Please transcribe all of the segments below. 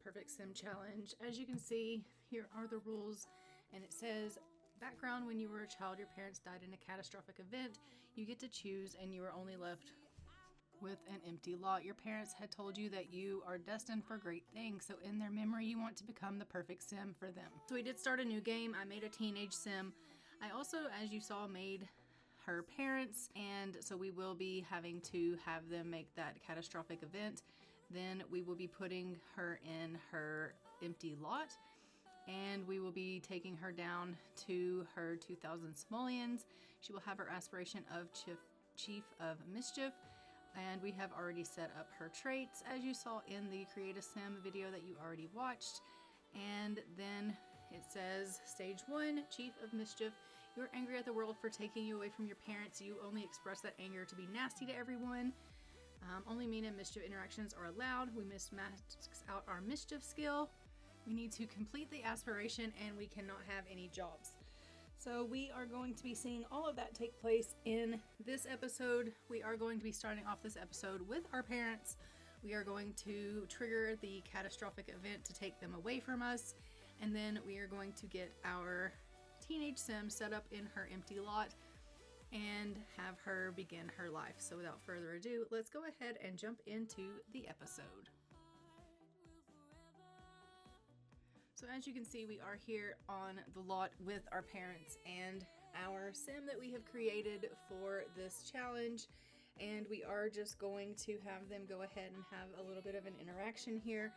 Perfect Sim Challenge. As you can see, here are the rules, and it says, background: when you were a child, your parents died in a catastrophic event. You get to choose, and you are only left with an empty lot. Your parents had told you that you are destined for great things, so in their memory, you want to become the perfect sim for them. So we did start a new game. I made a teenage sim. I also, as you saw, made her parents, and so we will be having to have them make that catastrophic event. Then we will be putting her in her empty lot, and we will be taking her down to her 2000 simoleons. She will have her aspiration of chief of mischief, and we have already set up her traits as you saw in the Create a Sim video that you already watched. And then it says stage 1, Chief of Mischief. You're angry at the world for taking you away from your parents. You only express that anger to be nasty to everyone. Only mean and mischief interactions are allowed. We must max out our mischief skill. We need to complete the aspiration, and we cannot have any jobs. So we are going to be seeing all of that take place in this episode. We are going to be starting off this episode with our parents. We are going to trigger the catastrophic event to take them away from us. And then we are going to get our teenage sim set up in her empty lot and have her begin her life. So without further ado, let's go ahead and jump into the episode. So as you can see, we are here on the lot with our parents and our sim that we have created for this challenge. And we are just going to have them go ahead and have a little bit of an interaction here.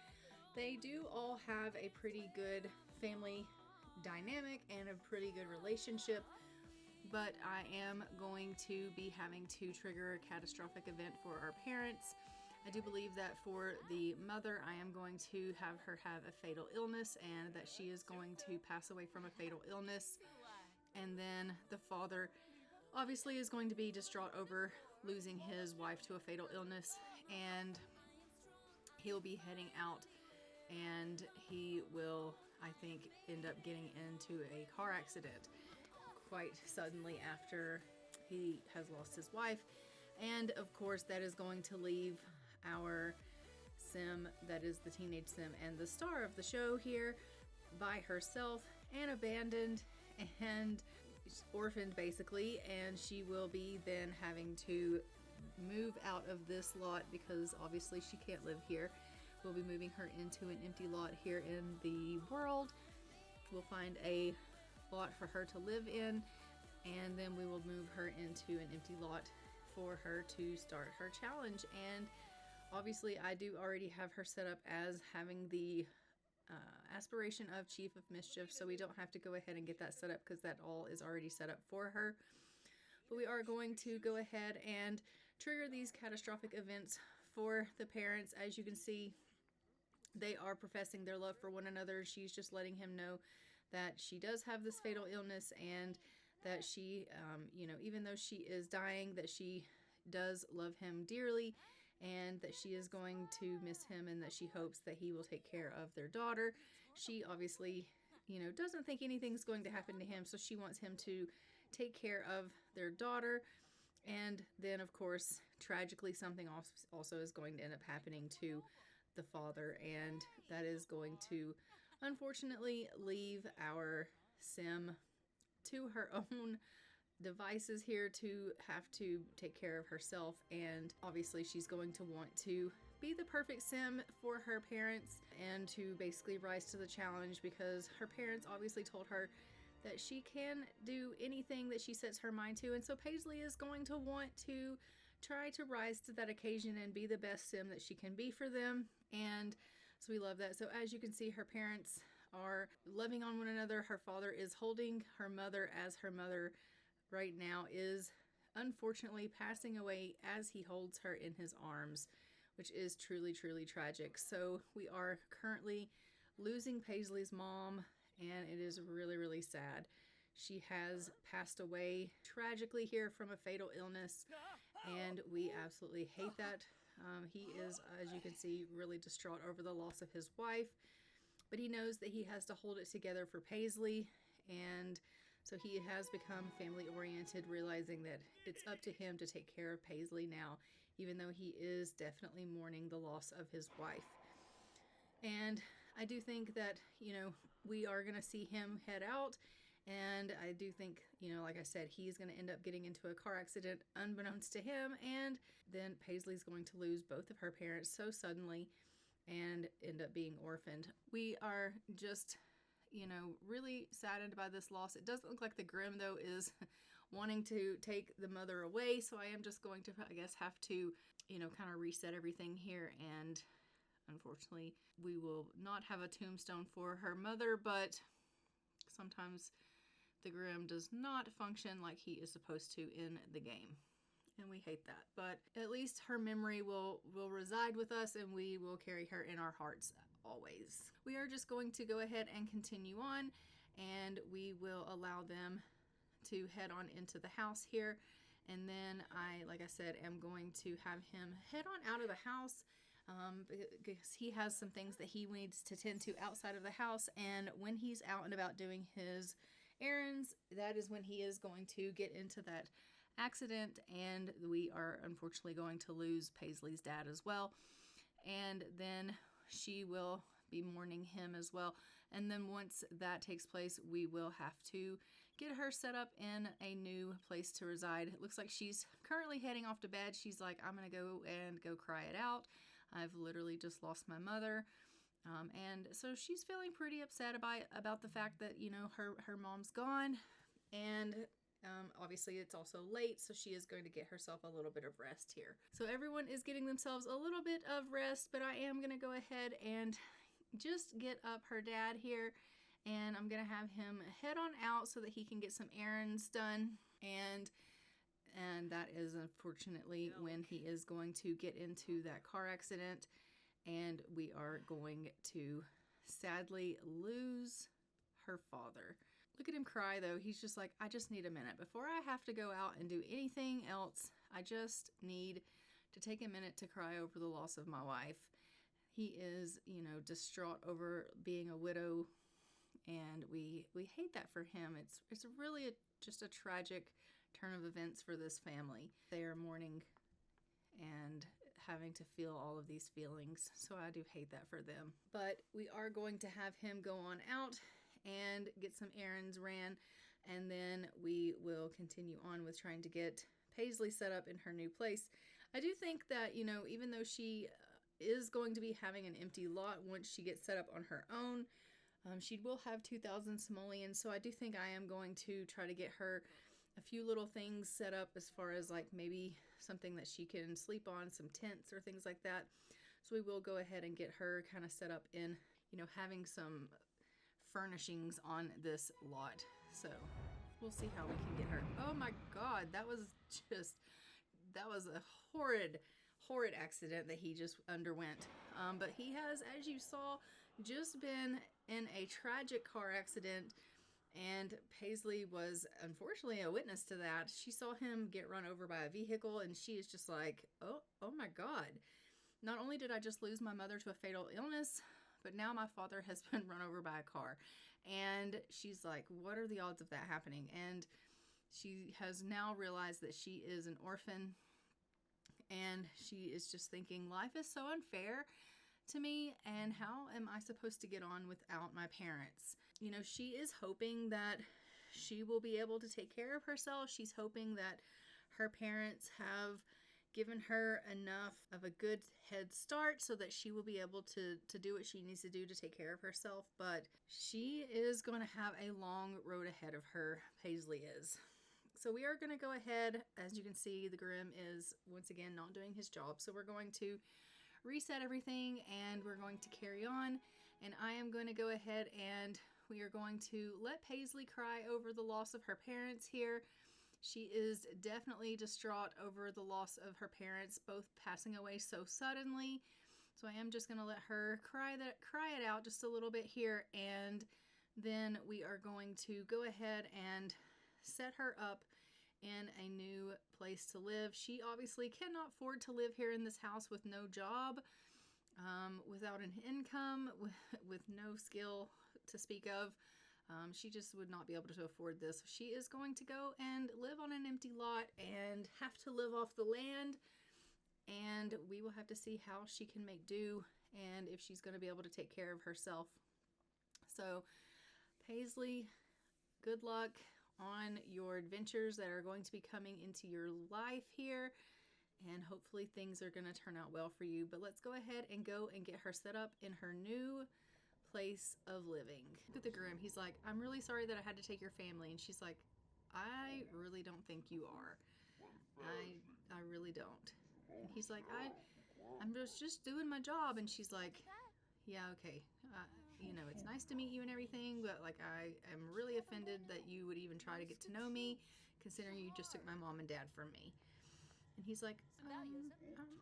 They do all have a pretty good family dynamic and a pretty good relationship, but I am going to be having to trigger a catastrophic event for our parents. I do believe that for the mother, I am going to have her have a fatal illness, and that she is going to pass away from a fatal illness. And then the father obviously is going to be distraught over losing his wife to a fatal illness, and he'll be heading out, and he will, I think, end up getting into a car accident quite suddenly after he has lost his wife. And of course, that is going to leave our sim, that is the teenage sim and the star of the show here, by herself and abandoned and orphaned basically. And she will be then having to move out of this lot because obviously she can't live here. We'll be moving her into an empty lot here in the world. We'll find a lot for her to live in, and then we will move her into an empty lot for her to start her challenge. And obviously I do already have her set up as having the aspiration of Chief of Mischief, so we don't have to go ahead and get that set up because that all is already set up for her. But we are going to go ahead and trigger these catastrophic events for the parents. As you can see, they are professing their love for one another. She's just letting him know that she does have this fatal illness, and that she, even though she is dying, that she does love him dearly, and that she is going to miss him, and that she hopes that he will take care of their daughter. She obviously, doesn't think anything's going to happen to him, so she wants him to take care of their daughter. And then, of course, tragically, something also is going to end up happening to the father, and that is going to unfortunately leave our sim to her own devices here to have to take care of herself. And obviously she's going to want to be the perfect sim for her parents and to basically rise to the challenge, because her parents obviously told her that she can do anything that she sets her mind to. And so Paisley is going to want to try to rise to that occasion and be the best sim that she can be for them. And so we love that. So as you can see, her parents are loving on one another. Her father is holding her mother, as her mother right now is unfortunately passing away as he holds her in his arms, which is truly, truly tragic. So we are currently losing Paisley's mom, and it is really, really sad. She has passed away tragically here from a fatal illness, and we absolutely hate that. He is, as you can see, really distraught over the loss of his wife, but he knows that he has to hold it together for Paisley, and so he has become family oriented, realizing that it's up to him to take care of Paisley now, even though he is definitely mourning the loss of his wife. And I do think that, you know, we are going to see him head out. And I do think, you know, like I said, he's going to end up getting into a car accident unbeknownst to him. And then Paisley's going to lose both of her parents so suddenly and end up being orphaned. We are just, you know, really saddened by this loss. It doesn't look like the Grimm, though, is wanting to take the mother away. So I am just going to, I guess, have to, you know, kind of reset everything here. And unfortunately, we will not have a tombstone for her mother, but sometimes the Grimm does not function like he is supposed to in the game. And we hate that. But at least her memory will reside with us, and we will carry her in our hearts always. We are just going to go ahead and continue on, and we will allow them to head on into the house here. And then I, like I said, am going to have him head on out of the house because he has some things that he needs to tend to outside of the house. And when he's out and about doing his errands, that is when he is going to get into that accident, and we are unfortunately going to lose Paisley's dad as well. And then she will be mourning him as well. And then once that takes place, we will have to get her set up in a new place to reside. It looks like she's currently heading off to bed. She's like, I'm gonna go cry it out. I've literally just lost my mother. And so she's feeling pretty upset about the fact that, you know, her mom's gone. And obviously it's also late, so she is going to get herself a little bit of rest here. So everyone is getting themselves a little bit of rest, but I am going to go ahead and just get up her dad here, and I'm going to have him head on out so that he can get some errands done. And that is unfortunately when he is going to get into that car accident, and we are going to sadly lose her father. Look at him cry, though. He's just like, I just need a minute. Before I have to go out and do anything else, I just need to take a minute to cry over the loss of my wife. He is, you know, distraught over being a widow, and we hate that for him. It's really just a tragic turn of events for this family. They are mourning and having to feel all of these feelings, so I do hate that for them. But we are going to have him go on out and get some errands ran, and then we will continue on with trying to get Paisley set up in her new place. I do think that, you know, even though she is going to be having an empty lot once she gets set up on her own, she will have 2,000 simoleons, so I do think I am going to try to get her a few little things set up as far as like maybe something that she can sleep on, some tents or things like that. So we will go ahead and get her kind of set up in, you know, having some furnishings on this lot. So we'll see how we can get her. Oh my God, that was a horrid accident that he just underwent. But he has, as you saw, just been in a tragic car accident, and Paisley was unfortunately a witness to that. She saw him get run over by a vehicle, and she is just like, oh my God. Not only did I just lose my mother to a fatal illness, but now my father has been run over by a car. And she's like, what are the odds of that happening? And she has now realized that she is an orphan, and she is just thinking, life is so unfair to me, and how am I supposed to get on without my parents? You know, she is hoping that she will be able to take care of herself. She's hoping that her parents have given her enough of a good head start so that she will be able to do what she needs to do to take care of herself. But she is going to have a long road ahead of her, Paisley is. So we are going to go ahead. As you can see, the Grimm is once again not doing his job. So we're going to reset everything, and we're going to carry on. And I am going to go ahead and we are going to let Paisley cry over the loss of her parents here. She is definitely distraught over the loss of her parents, both passing away so suddenly. So I am just going to let her cry it out just a little bit here, and then we are going to go ahead and set her up in a new place to live. She obviously cannot afford to live here in this house with no job, without an income, with no skill to speak of. She just would not be able to afford this. She is going to go and live on an empty lot and have to live off the land, and we will have to see how she can make do and if she's going to be able to take care of herself. So Paisley, good luck on your adventures that are going to be coming into your life here, and hopefully things are going to turn out well for you. But let's go ahead and go and get her set up in her new place of living. Look at the groom. He's like, I'm really sorry that I had to take your family. And she's like, I really don't think you are. I really don't. And he's like, I'm just doing my job. And she's like, yeah, okay. You know, it's nice to meet you and everything, but like I am really offended that you would even try to get to know me, considering you just took my mom and dad from me. And he's like,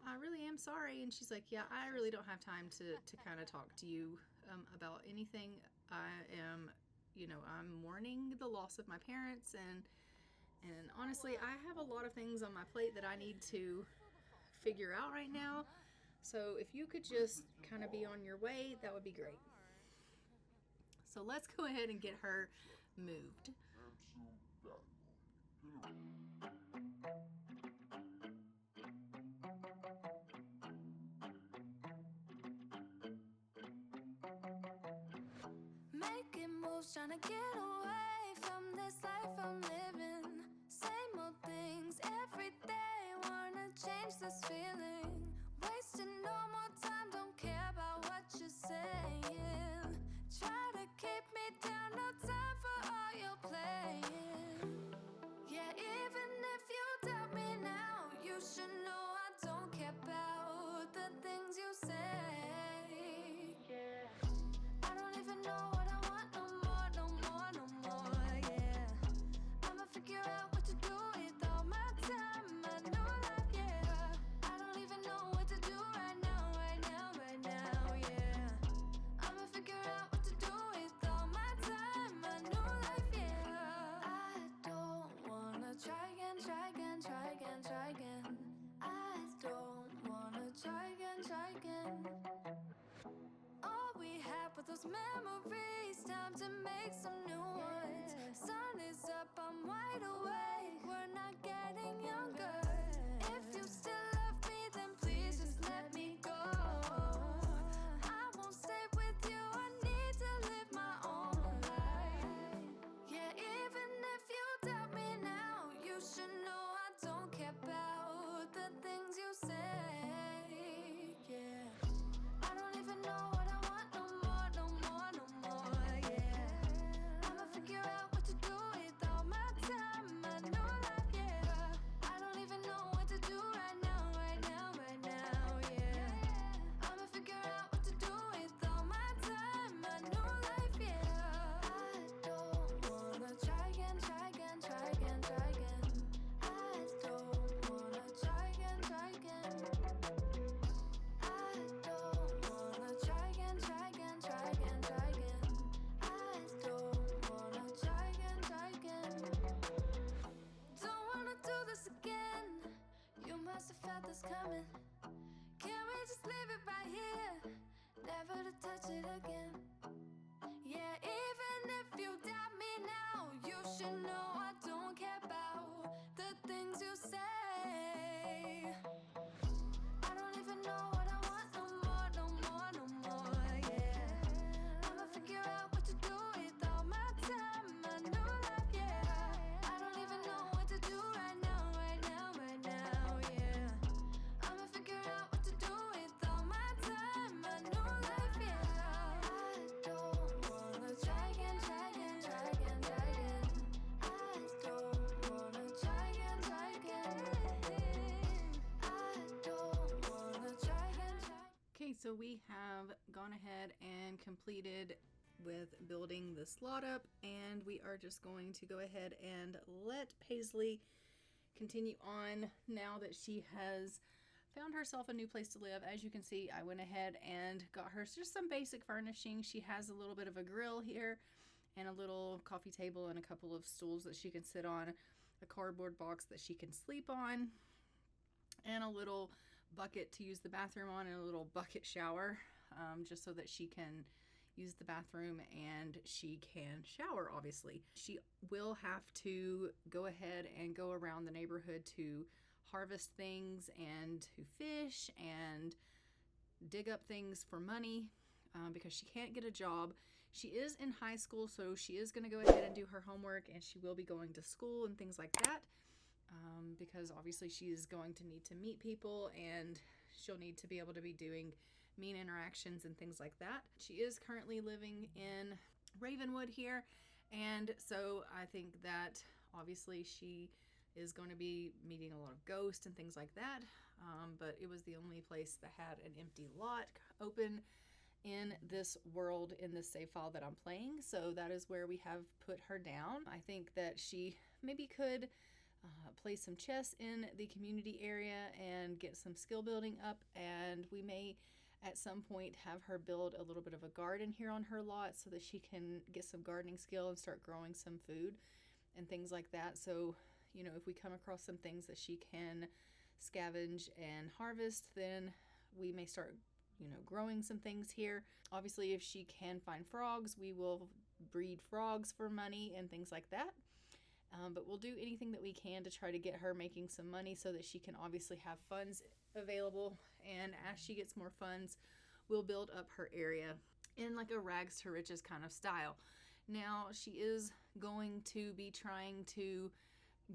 I really am sorry. And she's like, yeah, I really don't have time to kind of talk to you about anything. I am, you know, I'm mourning the loss of my parents, and honestly, I have a lot of things on my plate that I need to figure out right now. So if you could just kind of be on your way, that would be great. So let's go ahead and get her moved. Making moves, trying to get away from this life I'm living. Same old things every day, wanna change this feeling. Wasting no more time, don't care about what you're saying. Try to keep me down, no time for all your playing. Yeah, even if you doubt me now, you should know I don't care about the things you say. Yeah, I don't even know what I want no more, no more, no more. Yeah, I'ma figure out what to do with all my time, my new life. Yeah, I don't even know what to do right now, right now, right now. Yeah, I'ma figure out what to do with all my time, my new life. Yeah, I don't wanna try again, try again, try again, try again. I don't wanna try again, try again. All we had were those memories, time to make some new ones. Sun is up, I'm wide awake, we're not getting younger. If you still love me, then please just let me go. I won't stay with you, I need to live my own life. Yeah, even if you doubt me now, you should know I don't care about the things you say. Yeah, I don't even know what I want no more, no more, no more. Yeah, I'ma figure out what to do with all my time, my new life. Yeah, I don't even know what to do right now, right now, right now. Yeah, I'ma figure out what to do with all my time, my new life. Yeah, I don't wanna try again, try again, try again, try again. I don't wanna try again, try again. I don't wanna try again, try again, try again, try again. I don't wanna try again, try again. Don't wanna do this again. You must have felt this coming. Can't we just leave it right here, never to touch it again? Yeah, even if you doubt me now, you should know I don't care about the things you say. I don't even know what I want no more, no more, no more. Yeah, I'ma figure out what to do with all my time, my new life. Yeah, I don't even know what to do right now, right now, right now. Yeah, I'ma figure out what to do with all my time, my new life. Yeah, I don't wanna try again, try again, try again, try again. I don't wanna try again, try again. I don't wanna try again, try. Okay, so we have gone ahead and completed with building this lot up, and we are just going to go ahead and let Paisley continue on now that she has found herself a new place to live. As you can see, I went ahead and got her just some basic furnishing. She has a little bit of a grill here and a little coffee table and a couple of stools that she can sit on, a cardboard box that she can sleep on, and a little bucket to use the bathroom on, and a little bucket shower, just so that she can use the bathroom and she can shower. Obviously, she will have to go ahead and go around the neighborhood to harvest things and to fish and dig up things for money because she can't get a job. She is in high school, so she is going to go ahead and do her homework, and she will be going to school and things like that because obviously she is going to need to meet people, and she'll need to be able to be doing mean interactions and things like that. She is currently living in Ravenwood here, and so I think that obviously she is going to be meeting a lot of ghosts and things like that, but it was the only place that had an empty lot open in this world, in this save file that I'm playing. So that is where we have put her down. I think that she maybe could play some chess in the community area and get some skill building up, and we may at some point have her build a little bit of a garden here on her lot so that she can get some gardening skill and start growing some food and things like that. So, you know, if we come across some things that she can scavenge and harvest, then we may start, you know, growing some things here. Obviously, if she can find frogs, we will breed frogs for money and things like that. But we'll do anything that we can to try to get her making some money so that she can obviously have funds available. And as she gets more funds, we'll build up her area in like a rags to riches kind of style. Now, she is going to be trying to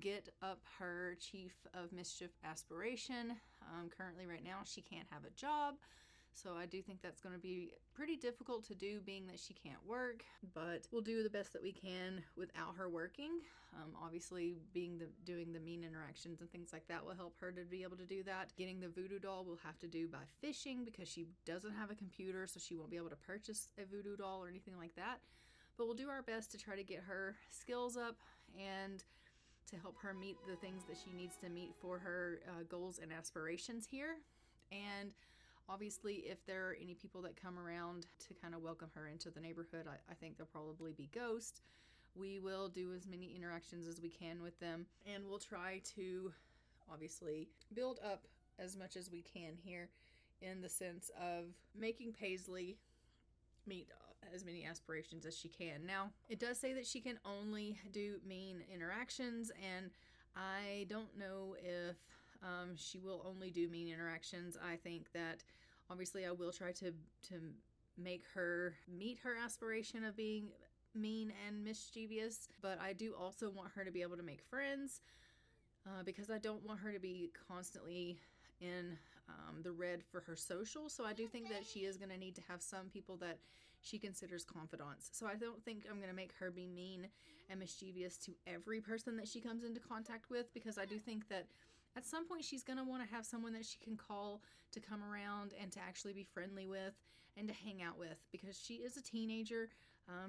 get up her Chief of Mischief aspiration. Currently, right now, she can't have a job. So I do think that's going to be pretty difficult to do, being that she can't work, but we'll do the best that we can without her working. Obviously, doing the mean interactions and things like that will help her to be able to do that. Getting the voodoo doll we'll have to do by fishing because she doesn't have a computer, so she won't be able to purchase a voodoo doll or anything like that. But we'll do our best to try to get her skills up and to help her meet the things that she needs to meet for her goals and aspirations here. And obviously, if there are any people that come around to kind of welcome her into the neighborhood, I think they'll probably be ghosts. We will do as many interactions as we can with them, and we'll try to obviously build up as much as we can here in the sense of making Paisley meet as many aspirations as she can. Now, it does say that she can only do mean interactions, and I don't know if she will only do mean interactions. I think that obviously I will try to make her meet her aspiration of being mean and mischievous, but I do also want her to be able to make friends because I don't want her to be constantly in the red for her social. So I do think that she is going to need to have some people that she considers confidants. So I don't think I'm going to make her be mean and mischievous to every person that she comes into contact with, because I do think that at some point she's going to want to have someone that she can call to come around and to actually be friendly with and to hang out with, because she is a teenager.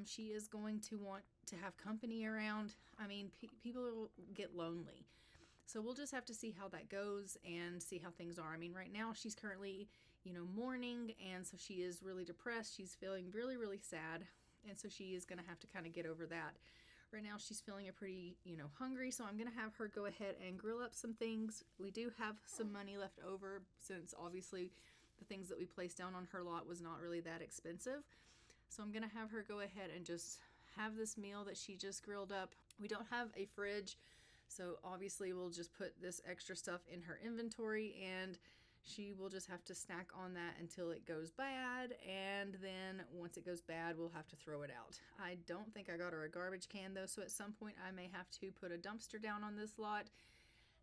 She is going to want to have company around. I mean, people will get lonely. So we'll just have to see how that goes and see how things are. I mean, right now she's currently, you know, mourning, and so she is really depressed. She's feeling really, really sad, and so she is going to have to kind of get over that. Right now she's feeling a pretty, you know, hungry, so I'm going to have her go ahead and grill up some things. We do have some money left over, since obviously the things that we placed down on her lot was not really that expensive. So I'm going to have her go ahead and just have this meal that she just grilled up. We don't have a fridge, so obviously we'll just put this extra stuff in her inventory, and she will just have to snack on that until it goes bad, and then once it goes bad, we'll have to throw it out. I don't think I got her a garbage can though, so at some point I may have to put a dumpster down on this lot.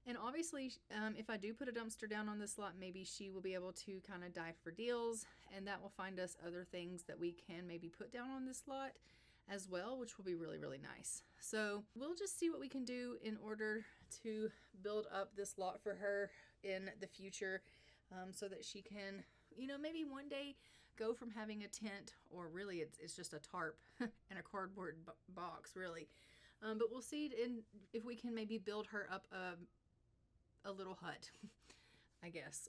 And obviously, if I do put a dumpster down on this lot, maybe she will be able to kind of dive for deals, and that will find us other things that we can maybe put down on this lot as well, which will be really, really nice. So we'll just see what we can do in order to build up this lot for her in the future, so that she can, you know, maybe one day go from having a tent, or really it's just a tarp and a cardboard box, really. But we'll see if we can maybe build her up a little hut, I guess,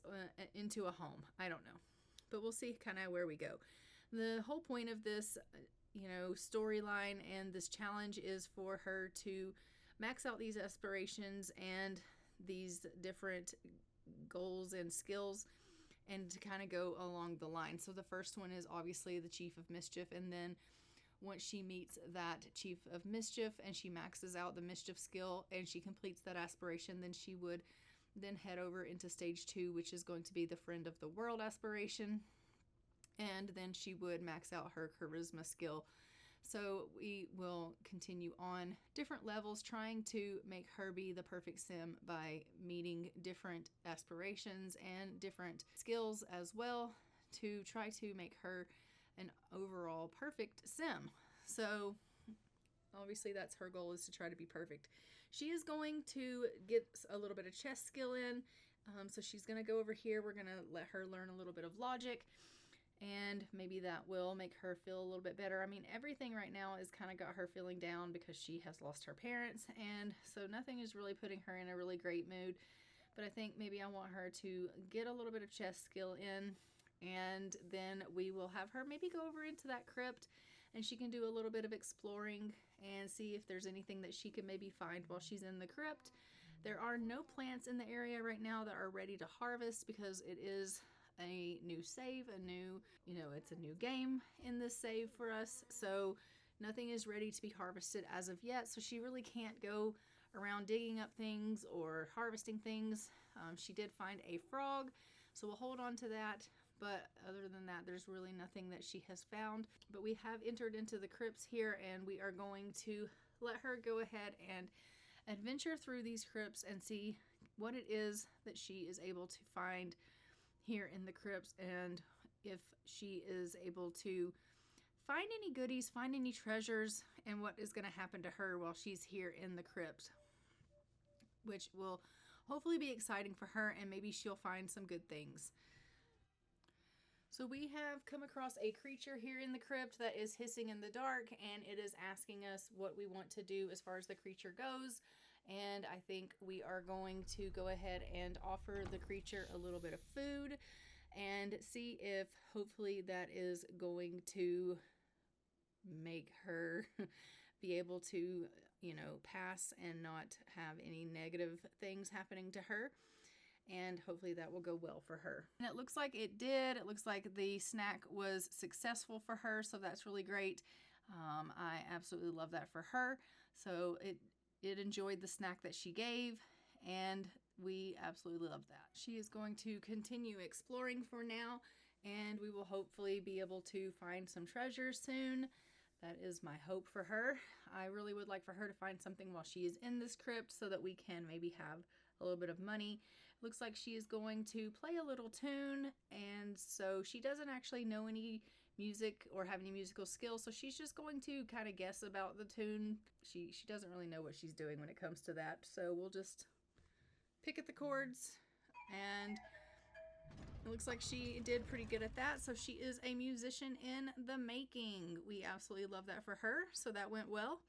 into a home. I don't know. But we'll see kind of where we go. The whole point of this, you know, storyline and this challenge is for her to max out these aspirations and these different goals and skills, and to kind of go along the line. So the first one is obviously the Chief of Mischief, and then once she meets that Chief of Mischief and she maxes out the mischief skill and she completes that aspiration, then she would then head over into stage 2, which is going to be the Friend of the World aspiration. and then she would max out her charisma skill. So we will continue on different levels, trying to make her be the perfect sim by meeting different aspirations and different skills as well, to try to make her an overall perfect sim. So obviously that's her goal, is to try to be perfect. She is going to get a little bit of chess skill in. So she's going to go over here. We're going to let her learn a little bit of logic, and maybe that will make her feel a little bit better. I mean, everything right now is kind of got her feeling down because she has lost her parents, and so nothing is really putting her in a really great mood. But I think maybe I want her to get a little bit of chess skill in, and then we will have her maybe go over into that crypt, and she can do a little bit of exploring and see if there's anything that she can maybe find while she's in the crypt. There are no plants in the area right now that are ready to harvest because it is a new save, it's a new game in this save for us. So nothing is ready to be harvested as of yet. So she really can't go around digging up things or harvesting things. She did find a frog, so we'll hold on to that. But other than that, there's really nothing that she has found. But we have entered into the crypts here, and we are going to let her go ahead and adventure through these crypts and see what it is that she is able to find here in the crypts, and if she is able to find any goodies, find any treasures, and what is going to happen to her while she's here in the crypt, which will hopefully be exciting for her, and maybe she'll find some good things. So we have come across a creature here in the crypt that is hissing in the dark, and it is asking us what we want to do as far as the creature goes. And I think we are going to go ahead and offer the creature a little bit of food and see if hopefully that is going to make her be able to, pass and not have any negative things happening to her. And hopefully that will go well for her. And it looks like it did. It looks like the snack was successful for her, so that's really great. I absolutely love that for her. So it enjoyed the snack that she gave, and we absolutely love that. She is going to continue exploring for now, and we will hopefully be able to find some treasures soon. That is my hope for her. I really would like for her to find something while she is in this crypt so that we can maybe have a little bit of money. Looks like she is going to play a little tune, and so she doesn't actually know any music or have any musical skills, so she's just going to kind of guess about the tune. She doesn't really know what she's doing when it comes to that, so we'll just pick at the chords, and it looks like she did pretty good at that. So she is a musician in the making. We absolutely love that for her, so that went well.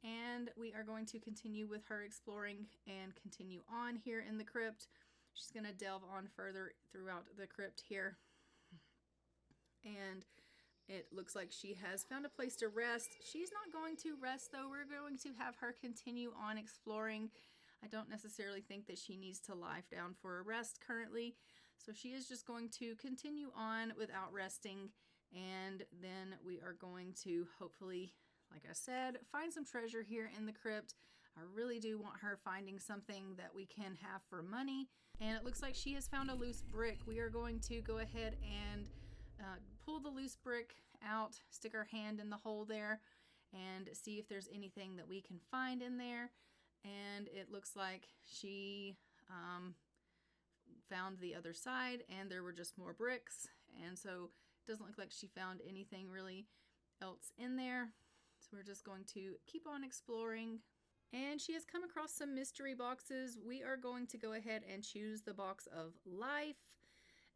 And we are going to continue with her exploring and continue on here in the crypt. She's going to delve on further throughout the crypt here. And it looks like she has found a place to rest. She's not going to rest, though. We're going to have her continue on exploring. I don't necessarily think that she needs to lie down for a rest currently. So she is just going to continue on without resting. And then we are going to hopefully, like I said, find some treasure here in the crypt. I really do want her finding something that we can have for money. And it looks like she has found a loose brick. We are going to go ahead and pull the loose brick out, stick our hand in the hole there, and see if there's anything that we can find in there. And it looks like she found the other side, and there were just more bricks. And so it doesn't look like she found anything really else in there. So we're just going to keep on exploring. And she has come across some mystery boxes. We are going to go ahead and choose the box of life.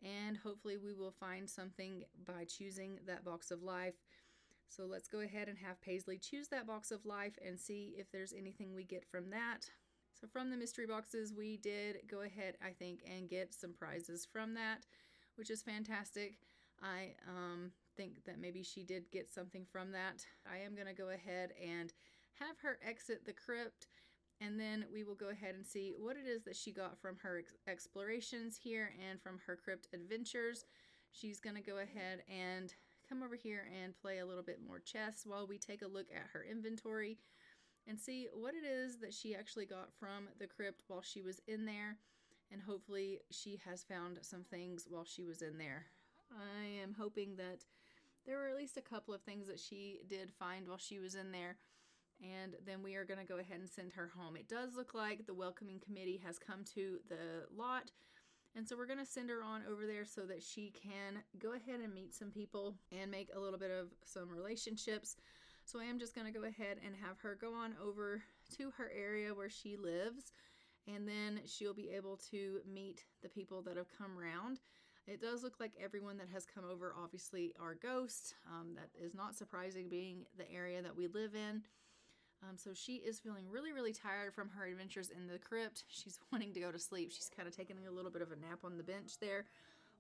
And hopefully we will find something by choosing that box of life. So let's go ahead and have Paisley choose that box of life and see if there's anything we get from that. So from the mystery boxes, we did go ahead, I think, and get some prizes from that, which is fantastic. I think that maybe she did get something from that. I am going to go ahead and have her exit the crypt, and then we will go ahead and see what it is that she got from her explorations here and from her crypt adventures. She's going to go ahead and come over here and play a little bit more chess while we take a look at her inventory and see what it is that she actually got from the crypt while she was in there. And hopefully she has found some things while she was in there. I am hoping that there were at least a couple of things that she did find while she was in there. And then we are going to go ahead and send her home. It does look like the welcoming committee has come to the lot. And so we're going to send her on over there so that she can go ahead and meet some people and make a little bit of some relationships. So I am just going to go ahead and have her go on over to her area where she lives. And then she'll be able to meet the people that have come around. It does look like everyone that has come over obviously are ghosts. That is not surprising being the area that we live in. So she is feeling really, really tired from her adventures in the crypt. She's wanting to go to sleep. She's kind of taking a little bit of a nap on the bench there,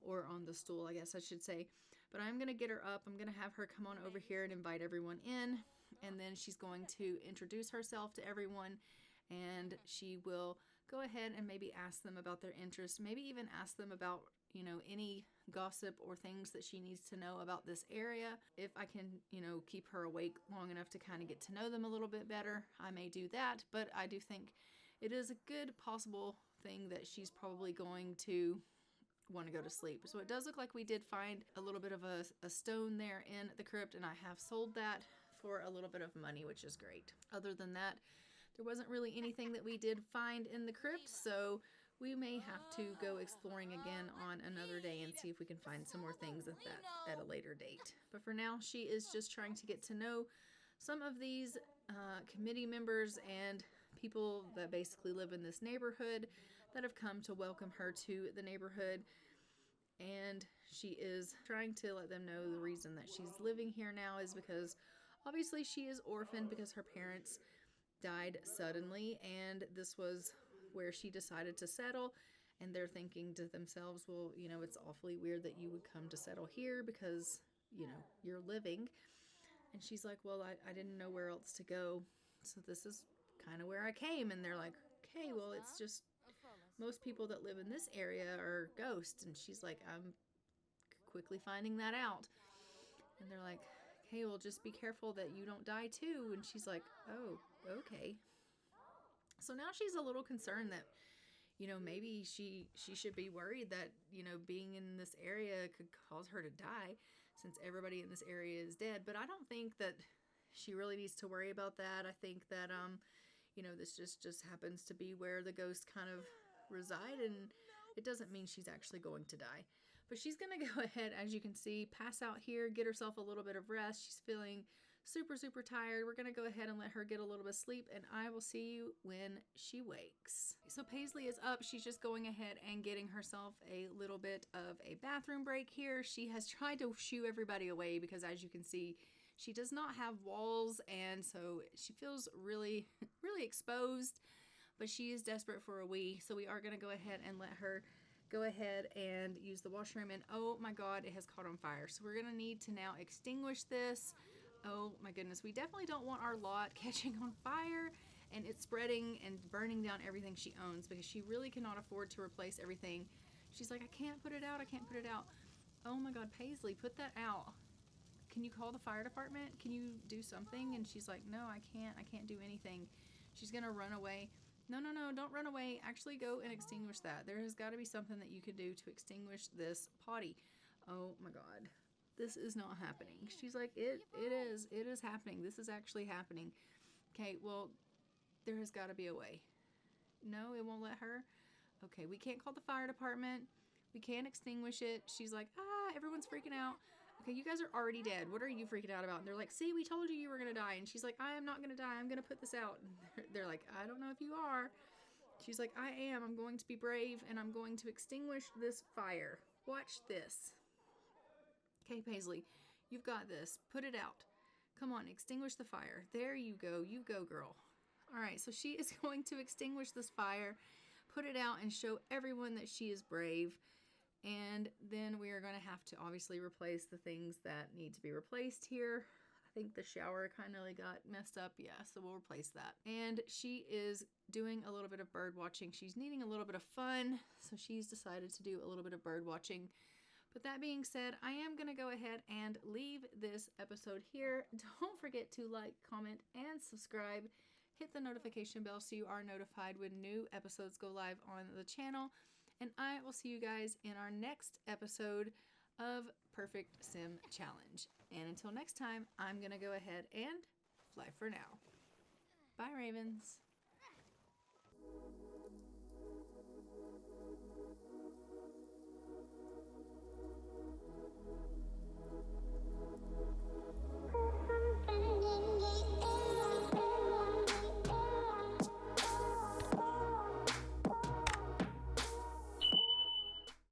or on the stool, I guess I should say. But I'm going to get her up. I'm going to have her come on over here and invite everyone in. And then she's going to introduce herself to everyone. And she will go ahead and maybe ask them about their interests. Maybe even ask them about, you know, any gossip or things that she needs to know about this area. If I can, you know, keep her awake long enough to kind of get to know them a little bit better, I may do that. But I do think it is a good possible thing that she's probably going to want to go to sleep. So it does look like we did find a little bit of a stone there in the crypt, and I have sold that for a little bit of money, which is great. Other than that, there wasn't really anything that we did find in the crypt, so we may have to go exploring again on another day and see if we can find some more things at a later date. But for now, she is just trying to get to know some of these committee members and people that basically live in this neighborhood that have come to welcome her to the neighborhood. And she is trying to let them know the reason that she's living here now is because obviously she is orphaned because her parents died suddenly, and this was where she decided to settle. And they're thinking to themselves, well, you know, it's awfully weird that you would come to settle here because, you know, you're living. And she's like, well, I didn't know where else to go, so this is kind of where I came. And they're like, okay, well, it's just most people that live in this area are ghosts. And she's like, I'm quickly finding that out. And they're like, okay, well, just be careful that you don't die too. And she's like, oh, okay. So now she's a little concerned that, you know, maybe she should be worried that, you know, being in this area could cause her to die since everybody in this area is dead. But I don't think that she really needs to worry about that. I think that, you know, this just happens to be where the ghosts kind of reside, and it doesn't mean she's actually going to die. But she's going to go ahead, as you can see, pass out here, get herself a little bit of rest. She's feeling super, super tired. We're going to go ahead and let her get a little bit of sleep, and I will see you when she wakes. So Paisley is up. She's just going ahead and getting herself a little bit of a bathroom break here. She has tried to shoo everybody away because, as you can see, she does not have walls, and so she feels really, really exposed, but she is desperate for a wee. So we are going to go ahead and let her go ahead and use the washroom, and oh my god, it has caught on fire. So we're going to need to now extinguish this. Oh my goodness, we definitely don't want our lot catching on fire and it's spreading and burning down everything she owns, because she really cannot afford to replace everything. She's like, I can't put it out, I can't put it out. Oh my god, Paisley, put that out. Can you call the fire department? Can you do something? And she's like, no, I can't do anything. She's gonna run away. No, don't run away. Actually go and extinguish that. There has got to be something that you can do to extinguish this potty. Oh my god. This is not happening. She's like, it is happening. This is actually happening. Okay, well, there has got to be a way. No, it won't let her. Okay, we can't call the fire department. We can't extinguish it. She's like, everyone's freaking out. Okay, you guys are already dead. What are you freaking out about? And they're like, see, we told you you were going to die. And she's like, I am not going to die. I'm going to put this out. And they're like, I don't know if you are. She's like, I am. I'm going to be brave, and I'm going to extinguish this fire. Watch this. Okay, Paisley, you've got this. Put it out. Come on, extinguish the fire. There you go. You go, girl. All right, so she is going to extinguish this fire, put it out, and show everyone that she is brave. And then we are going to have to obviously replace the things that need to be replaced here. I think the shower kind of got messed up. Yeah, so we'll replace that. And she is doing a little bit of bird watching. She's needing a little bit of fun, so she's decided to do a little bit of bird watching. But that being said, I am going to go ahead and leave this episode here. Don't forget to like, comment, and subscribe. Hit the notification bell so you are notified when new episodes go live on the channel. And I will see you guys in our next episode of Perfect Sim Challenge. And until next time, I'm going to go ahead and fly for now. Bye, Ravens.